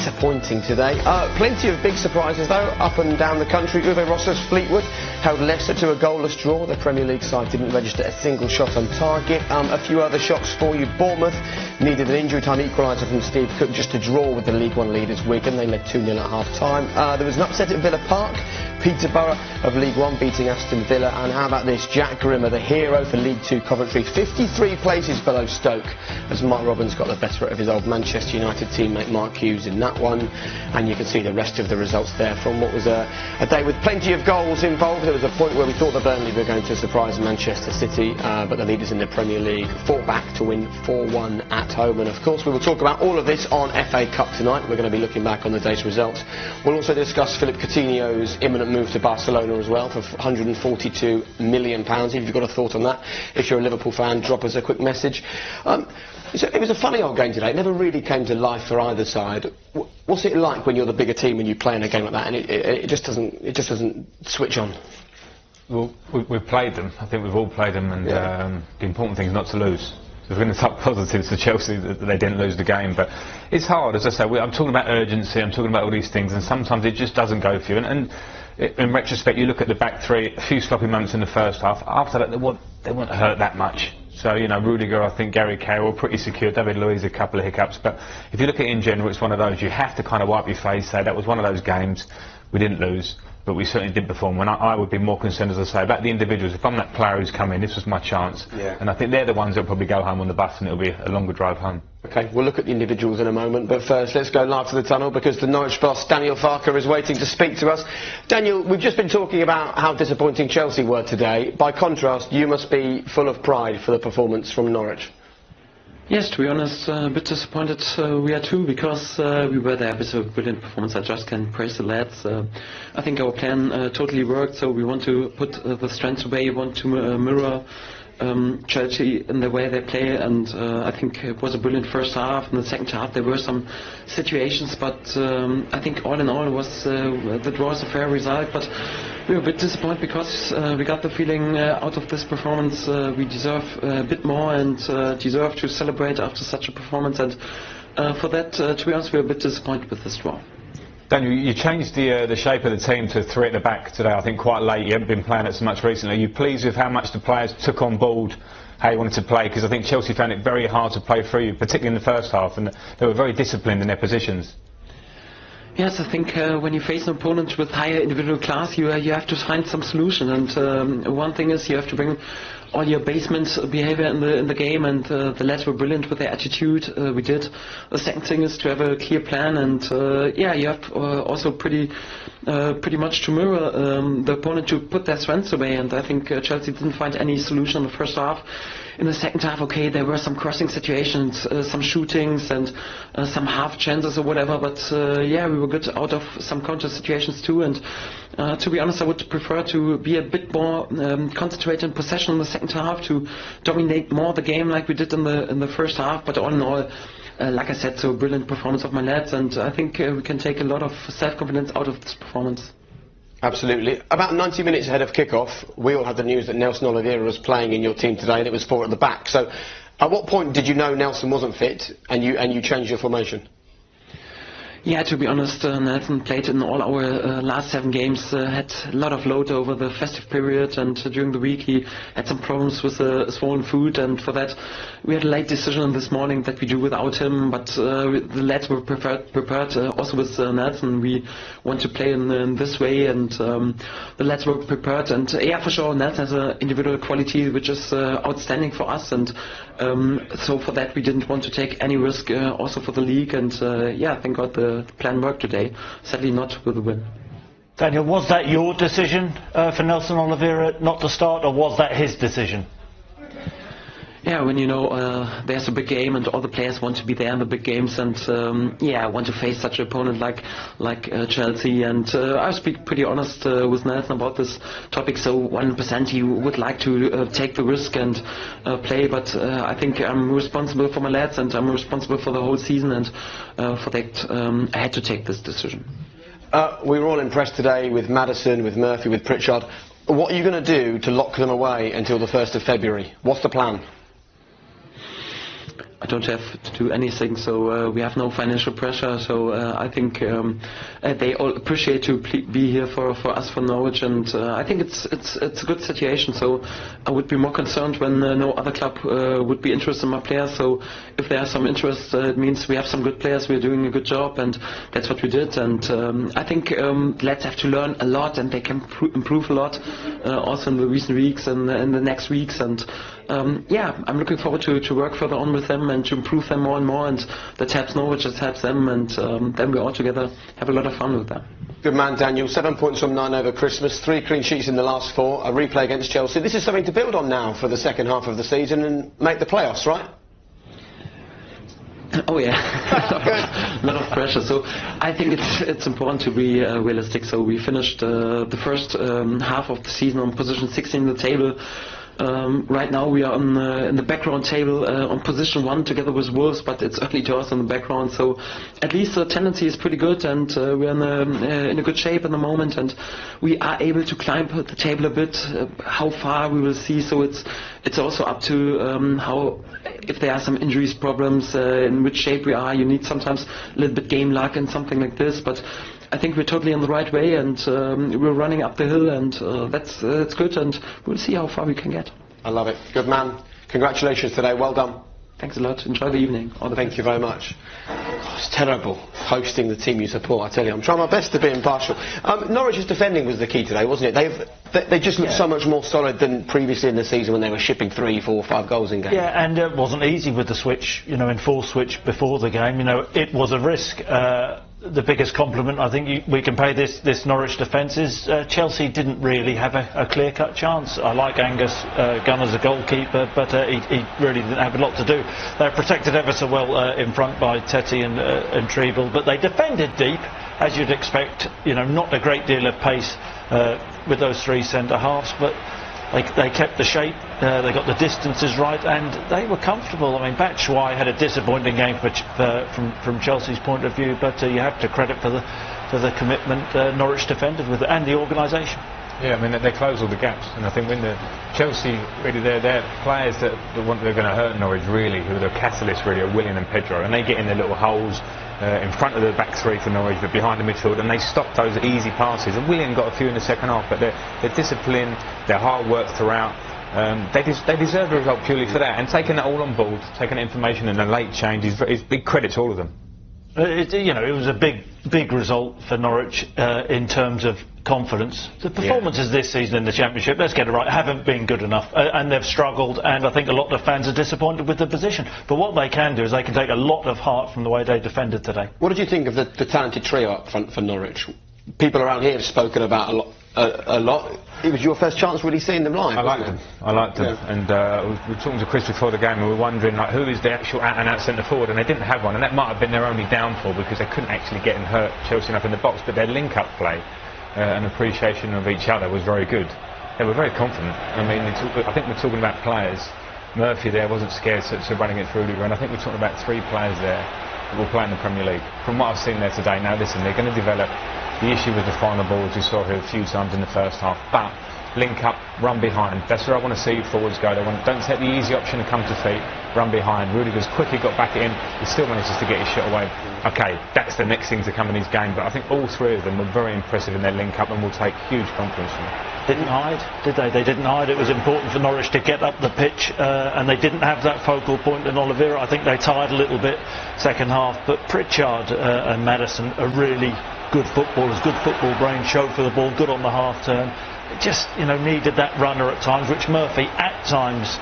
disappointing today. Plenty of big surprises though, up and down the country. Uwe Rosser's Fleetwood held Leicester to a goalless draw. The Premier League side didn't register a single shot on target. A few other shocks for you. Bournemouth needed an injury time equaliser from Steve Cook just to draw with the League One leaders Wigan. They led 2-0 at half-time. There was an upset at Villa Park. Peterborough of League One beating Aston Villa. And how about this? Jack Grimmer, the hero for League Two Coventry, 53 places below Stoke, as Mark Robbins got the better of his old Manchester United teammate Mark Hughes in that one. And you can see the rest of the results there from what was a day with plenty of goals involved. There was a point where we thought that Burnley were going to surprise Manchester City, but the leaders in the Premier League fought back to win 4-1 at home. And of course we will talk about all of this on FA Cup tonight. We're going to be looking back on the day's results. We'll also discuss Philippe Coutinho's imminent move to Barcelona as well for £142 million. If you've got a thought on that, if you're a Liverpool fan, drop us a quick message. It was a funny old game today. It never really came to life for either side. What's it like when you're the bigger team and you play in a game like that and it just doesn't switch on? Well, we've played them. I think we've all played them, and the important thing is not to lose. So we're going to talk positives to Chelsea that they didn't lose the game, but it's hard, as I say. I'm talking about urgency, I'm talking about all these things, and sometimes it just doesn't go for you. And in retrospect, you look at the back three, a few sloppy moments in the first half. After that, they weren't hurt that much. So, you know, Rudiger, I think, Gary Cahill, pretty secure. David Luiz, a couple of hiccups. But if you look at it in general, it's one of those, you have to kind of wipe your face, say that was one of those games. We didn't lose, but we certainly did perform. And I would be more concerned, as I say, about the individuals. If I'm that player who's come in, this was my chance. Yeah. And I think they're the ones that'll probably go home on the bus, and it'll be a longer drive home. OK, we'll look at the individuals in a moment, but first let's go live to the tunnel because the Norwich boss, Daniel Farke, is waiting to speak to us. Daniel, we've just been talking about how disappointing Chelsea were today. By contrast, you must be full of pride for the performance from Norwich. Yes, to be honest, a bit disappointed we are too, because we were there with a brilliant performance. I just can praise the lads. I think our plan totally worked, so we want to put the strengths away, we want to mirror Chelsea in the way they play, and I think it was a brilliant first half. In the second half there were some situations, but I think all in all the draw is a fair result, but we were a bit disappointed because we got the feeling out of this performance we deserve a bit more and deserve to celebrate after such a performance, and for that, to be honest, we were a bit disappointed with this draw. Daniel, you changed the shape of the team to three at the back today, I think quite late. You haven't been playing it so much recently. Are you pleased with how much the players took on board how you wanted to play? Because I think Chelsea found it very hard to play through you, particularly in the first half, and they were very disciplined in their positions. Yes, I think when you face an opponent with higher individual class, you have to find some solution, and one thing is you have to bring all your basement behavior in the game, and the lads were brilliant with their attitude. We did. The second thing is to have a clear plan, and you have also pretty much to mirror the opponent to put their strengths away, and I think Chelsea didn't find any solution in the first half. In the second half, okay, there were some crossing situations, some shootings and some half chances or whatever, but we were good out of some counter situations too, and to be honest, I would prefer to be a bit more concentrated in possession in the second half, to dominate more the game like we did in the first half, but all in all, like I said, so brilliant performance of my lads, and I think we can take a lot of self-confidence out of this performance. Absolutely. About 90 minutes ahead of kick-off, we all had the news that Nelson Oliveira was playing in your team today, and it was 4 at the back. So, at what point did you know Nelson wasn't fit, and you changed your formation? Yeah, to be honest, Nelson played in all our last 7 games, had a lot of load over the festive period, and during the week he had some problems with swollen foot, and for that we had a late decision this morning that we do without him, but the lads were prepared also with Nelson. We want to play in this way, and the lads were prepared, and for sure Nelson has an individual quality which is outstanding for us, and so for that we didn't want to take any risk also for the league, and thank God the plan worked today, sadly not with a win. Daniel, was that your decision for Nelson Oliveira not to start, or was that his decision? Yeah, when you know there's a big game and all the players want to be there in the big games, and I want to face such an opponent like Chelsea, and I speak pretty honest with Nelson about this topic, so 100% he would like to take the risk and play, but I think I'm responsible for my lads, and I'm responsible for the whole season, and for that I had to take this decision. We were all impressed today with Maddison, with Murphy, with Pritchard. What are you going to do to lock them away until the 1st of February? What's the plan? I don't have to do anything, so we have no financial pressure. So I think they all appreciate to be here for us, for Norwich, and I think it's a good situation. So I would be more concerned when no other club would be interested in my players. So if there is some interest, it means we have some good players. We're doing a good job, and that's what we did. And I think lads have to learn a lot, and they can improve a lot also in the recent weeks and in the next weeks. And yeah, I'm looking forward to work further on with them and to improve them more and more, and that helps Norwich, that helps them, and then we all together have a lot of fun with them. Good man, Daniel. 7 points from 9 over Christmas, 3 clean sheets in the last 4, a replay against Chelsea. This is something to build on now for the second half of the season and make the playoffs, right? Oh yeah, a lot of pressure. So I think it's important to be realistic. So we finished the first half of the season on position 16 in the table. Right now we are on, in the background table on position 1 together with Wolves, but it's early doors in the background, so at least the tendency is pretty good, and we're in a good shape at the moment, and we are able to climb the table a bit. How far we will see, so it's also up to how, if there are some injuries, problems, in which shape we are. You need sometimes a little bit game luck and something like this, but I think we're totally on the right way, and we're running up the hill, and that's good, and we'll see how far we can get. I love it. Good man. Congratulations today. Well done. Thanks a lot. Enjoy the evening. Thank you very much. God, it's terrible hosting the team you support, I tell you. I'm trying my best to be impartial. Norwich's defending was the key today, wasn't it? They just looked so much more solid than previously in the season when they were shipping 3, 4, 5 goals in game. Yeah, and it wasn't easy with the switch, in full switch before the game. It was a risk. The biggest compliment I think we can pay this Norwich defence is Chelsea didn't really have a clear-cut chance. I like Angus Gunn as a goalkeeper, but he really didn't have a lot to do. They were protected ever so well in front by Teti and Treble, but they defended deep, as you'd expect. Not a great deal of pace with those 3 centre-halves, but they kept the shape, they got the distances right, and they were comfortable. I mean, Batshuayi had a disappointing game from Chelsea's point of view, but you have to credit for the commitment Norwich defended with it, and the organisation. Yeah, I mean, they closed all the gaps, and I think when Chelsea really, they're players that they're going to hurt Norwich really, who are the catalysts really, are Willian and Pedro, and they get in their little holes in front of the back 3 for Norwich, but behind the midfield, and they stopped those easy passes. And Willian got a few in the second half, but their discipline, their hard work throughout, they deserve the result purely for that. And taking that all on board, taking the information and a late change is big credit to all of them. It was a big result for Norwich in terms of confidence. The performances this season in the Championship, let's get it right, haven't been good enough, and they've struggled, and I think a lot of fans are disappointed with the position. But what they can do is they can take a lot of heart from the way they defended today. What did you think of the talented trio up front for Norwich? People around here have spoken about a lot. It was your first chance really seeing them live. I liked them. Yeah. And we were talking to Chris before the game, and we were wondering who is the actual out-and-out centre forward, and they didn't have one, and that might have been their only downfall because they couldn't actually get and hurt Chelsea enough in the box. But their link-up play and appreciation of each other was very good. They were very confident. I mean, I think we're talking about players. Murphy there wasn't scared to running it through Rudiger, and I think we're talking about 3 players there that will play in the Premier League. From what I've seen there today, now listen, they're going to develop. The issue with the final ball, as you saw here a few times in the first half, but link up, run behind. That's where I want to see forwards go. Don't take the easy option to come to feet, run behind. Rudiger's quickly got back in, he still manages to get his shot away. Okay, that's the next thing to come in his game, but I think all 3 of them were very impressive in their link up and will take huge confidence from them. Didn't hide, did they? They didn't hide. It was important for Norwich to get up the pitch, and they didn't have that focal point in Oliveira. I think they tired a little bit second half, but Pritchard and Maddison are really good footballers, good football brain, showed for the ball, good on the half turn. It just needed that runner at times, which Murphy at times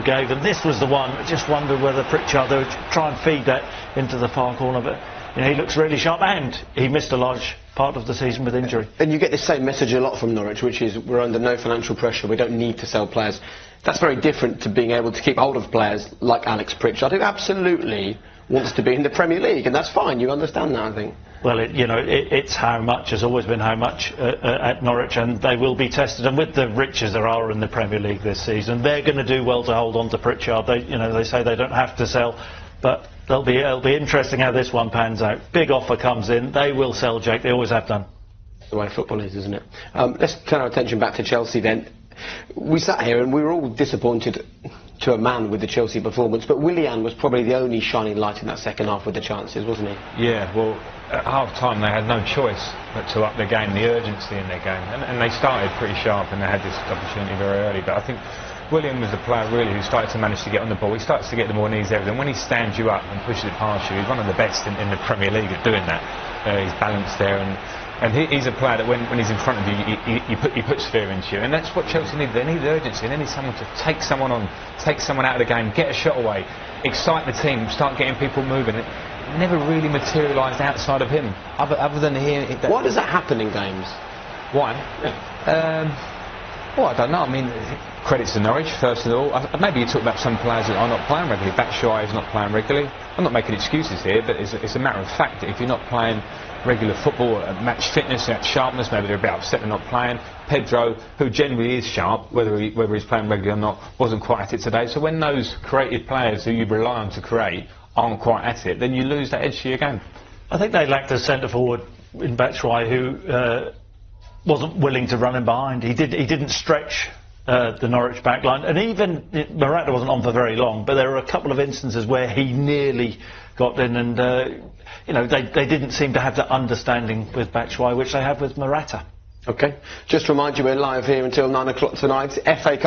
gave, and this was the one. I just wonder whether Pritchard, they would try and feed that into the far corner, but he looks really sharp, and he missed a large part of the season with injury. And you get the same message a lot from Norwich, which is we're under no financial pressure, we don't need to sell players. That's very different to being able to keep hold of players like Alex Pritchard, who absolutely wants to be in the Premier League, and that's fine, you understand that, I think. Well, it's how much, has always been how much at Norwich, and they will be tested. And with the riches there are in the Premier League this season, they're going to do well to hold on to Pritchard. They say they don't have to sell, but it'll be interesting how this one pans out. Big offer comes in, they will sell, Jake. They always have done. That's the way football is, isn't it? Let's turn our attention back to Chelsea then. We sat here and we were all disappointed to a man with the Chelsea performance, but Willian was probably the only shining light in that second half with the chances, wasn't he? Yeah, well, at half-time they had no choice but to up their game, the urgency in their game, and they started pretty sharp and they had this opportunity very early, but I think Willian was the player really who started to manage to get on the ball. He starts to get the more knees everything. When he stands you up and pushes it past you, he's one of the best in the Premier League at doing that. He's balanced there, and he's a player that when he's in front of you, he puts fear into you, and that's what Chelsea need. They need urgency, they need someone to take someone on, take someone out of the game, get a shot away, excite the team, start getting people moving. It never really materialised outside of him, other than here. Why does that happen in games? Why? Well, I don't know. I mean, credits to Norwich, first of all. Maybe you talk about some players that are not playing regularly. Batshuayi is not playing regularly. I'm not making excuses here, but it's a matter of fact that if you're not playing regular football, match fitness, sharpness, maybe they're a bit upset they're not playing. Pedro, who generally is sharp, whether he's playing regularly or not, wasn't quite at it today. So when those creative players who you rely on to create aren't quite at it, then you lose that edge to your game. I think they lacked a centre forward in Batshuayi who wasn't willing to run in behind. He didn't stretch the Norwich backline, and even Morata wasn't on for very long, but there were a couple of instances where he nearly got in, and they didn't seem to have that understanding with Batshuayi which they have with Morata. Okay, just to remind you, we're live here until 9 o'clock tonight. FA Cup